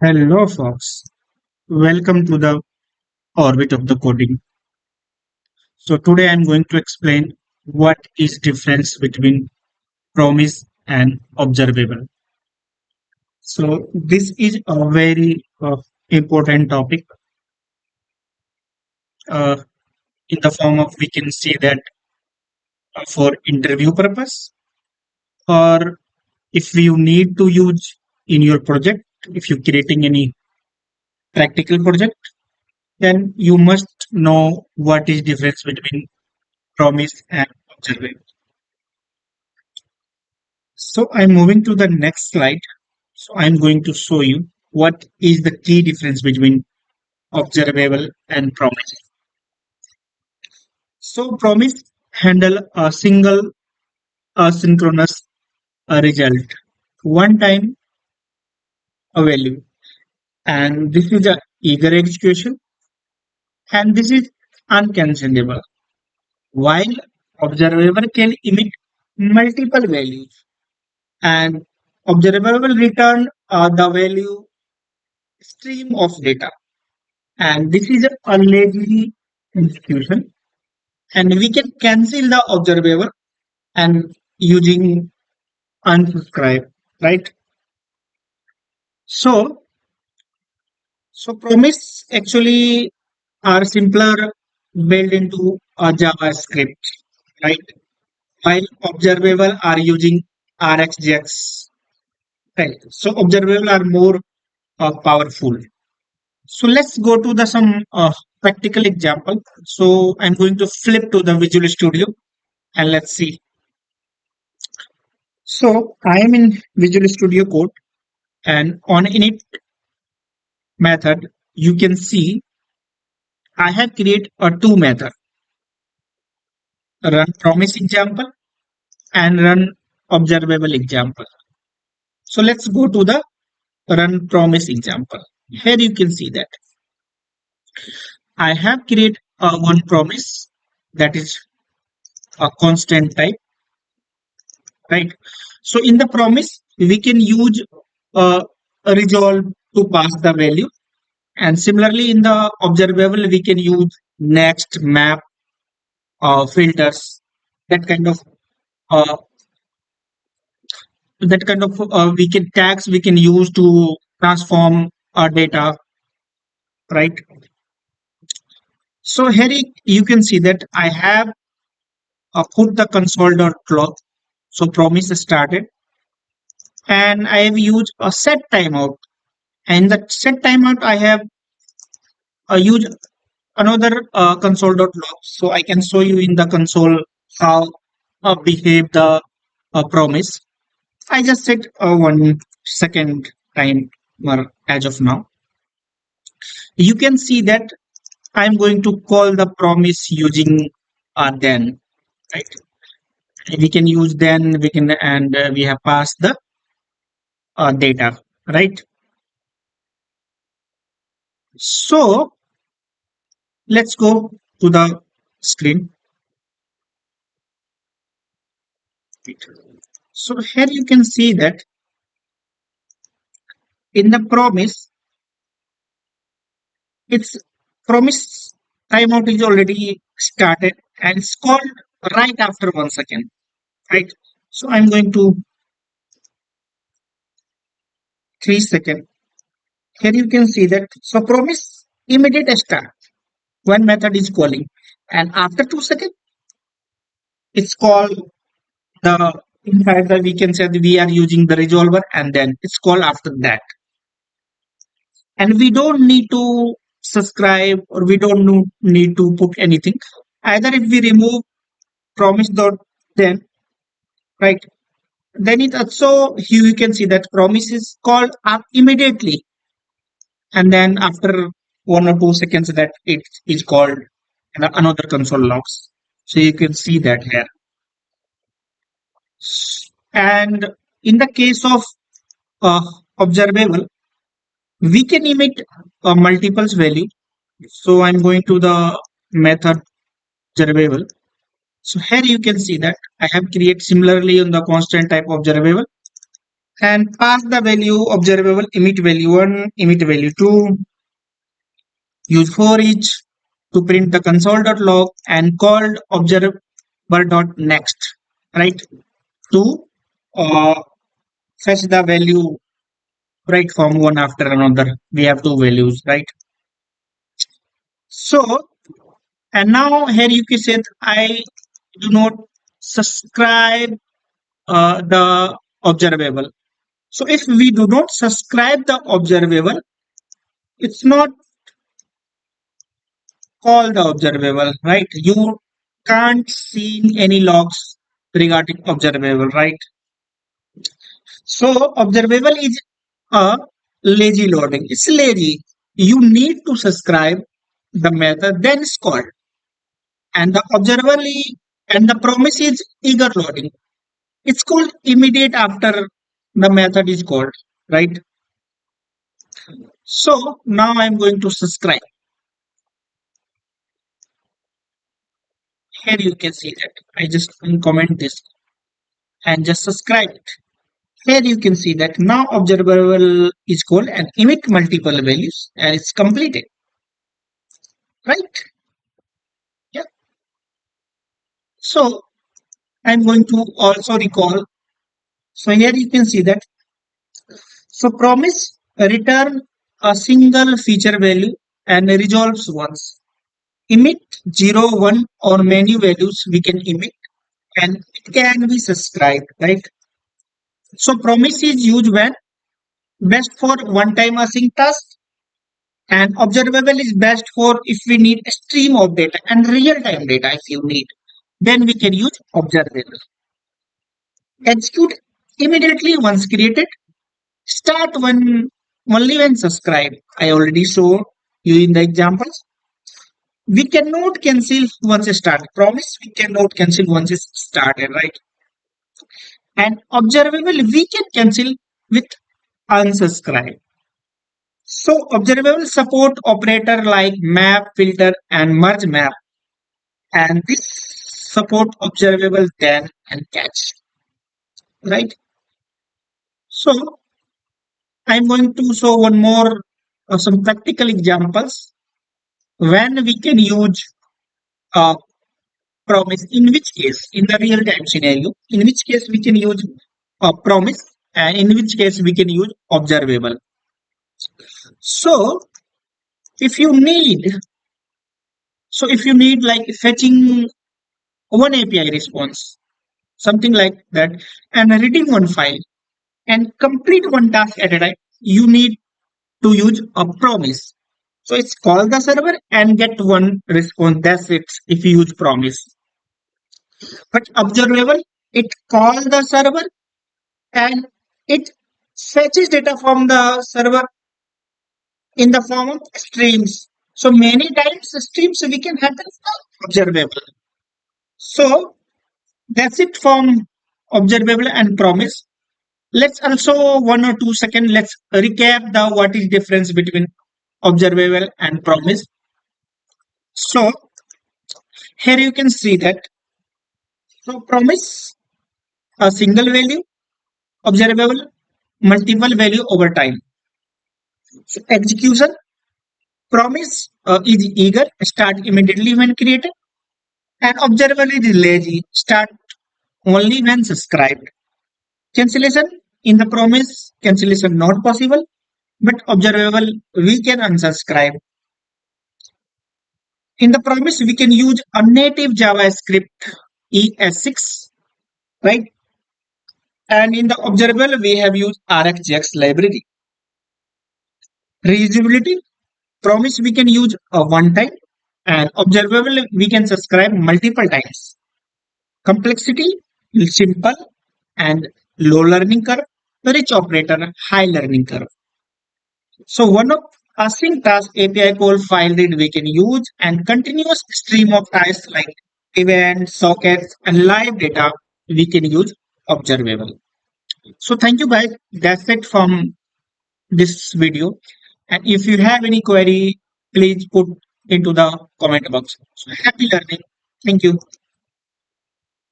Hello, folks. Welcome to the orbit of the coding. So today I'm going to explain what is difference between promise and observable. So this is a very important topic uh, in the form of we can see that for interview purpose or if you need to use in your project, if you're creating any practical project, then you must know what is difference between promise and observable. So I'm moving to the next slide. So I'm going to show you what is the key difference between observable and promise. So promise handle a single asynchronous result, one time a value, and this is a eager execution, and this is uncancelable. While observable can emit multiple values, and observable return the value stream of data. And this is a lazy execution, and we can cancel the observable and using unsubscribe, right? So so promise actually are simpler built into a JavaScript, right? While observable are using RxJS, right? So observable are more powerful. So let's go to the some practical example. So I'm going to flip to the Visual Studio and let's see. So I am in Visual Studio Code, and on init method, you can see I have created a two method, run promise example and run observable example. So let's go to the run promise example. Here you can see that I have created a one promise that is a constant type, right? So in the promise, we can use a resolve to pass the value. And similarly, in the observable, we can use next, map, filters, that kind of uh, we can tags we can use to transform our data, right? So here you can see that I have put the console.clock. So promise started, and I have used a set timeout. And the set timeout I have used another console.log, so I can show you in the console how behave the promise. I just set 1 second timer as of now. You can see that I'm going to call the promise using then, right? We can use then, we can, and we have passed the data, right? So let's go to the screen. So here you can see that in the promise, its promise timeout is already started and it's called right after 1 second, right? So I'm going to 3 second. Here you can see that so promise immediate start when method is calling, and after 2 seconds it's called the inside the we can say that we are using the resolver, and then it's called after that. And we don't need to subscribe or we don't need to put anything. Either if we remove promise dot then, right, then it also here you can see that promise is called up immediately, and then after 1 or 2 seconds that it is called another console logs. So you can see that here. And in the case of uh, observable, we can emit multiples value. So I'm going to the method observable. So here you can see that I have created similarly on the constant type observable, and pass the value observable emit value 1, emit value 2, use for each to print the console.log and called observable.next, right? To uh, fetch the value right from one after another. We have two values, right? So, and now here you can say I do not subscribe the observable. So if we do not subscribe the observable, it's not called the observable, right? You can't see any logs regarding observable, right? So observable is a lazy loading. It's lazy. You need to subscribe the method, then it's called. And the observable and the promise is eager loading. It's called immediate after the method is called, right? So now I'm going to subscribe. Here you can see that. I just comment this and just subscribe it. Here you can see that now observable is called and emit multiple values and it's completed, right? Yeah. So I'm going to also recall. So here you can see that. So promise return a single feature value and resolves once. Emit 0, 1 or many values we can emit and it can be subscribed, right? So promise is used when best for one-time async task and observable is best for if we need a stream of data and real-time data if you need. Then we can use observable. Execute immediately once created. Start when only when subscribed. I already showed you in the examples. We cannot cancel once it started. Promise we cannot cancel once it started, right? And observable we can cancel with unsubscribe. So observable support operator like map, filter, and merge map, and this support observable then and catch, right? So I'm going to show one more some practical examples when we can use uh, promise. In which case, in the real time scenario, in which case we can use promise, and in which case we can use observable. So if you need, if you need like fetching one API response, something like that, and reading one file and complete one task at a time, you need to use a promise. So it's call the server and get one response. That's it if you use promise. But observable, it call the server and it fetches data from the server in the form of streams. So many times streams we can handle observable. So that's it from observable and promise. Let's also 1 or 2 seconds. Let's recap the what is difference between observable and promise. So here you can see that. So promise a single value, observable multiple value over time. So execution promise is eager, start immediately when created, and observable is lazy, start only when subscribed. Cancellation in the promise, cancellation not possible, but observable we can unsubscribe. In the promise, we can use a native JavaScript ES6, right? And in the observable, we have used RxJS library. Reusability, promise we can use a one time, and observable we can subscribe multiple times. Complexity, simple and low learning curve. Rich operator, high learning curve. So one of async task API call file read we can use and continuous stream of tasks like events, sockets, and live data we can use observable. So thank you guys. That's it from this video. And if you have any query, please put into the comment box. So happy learning. Thank you.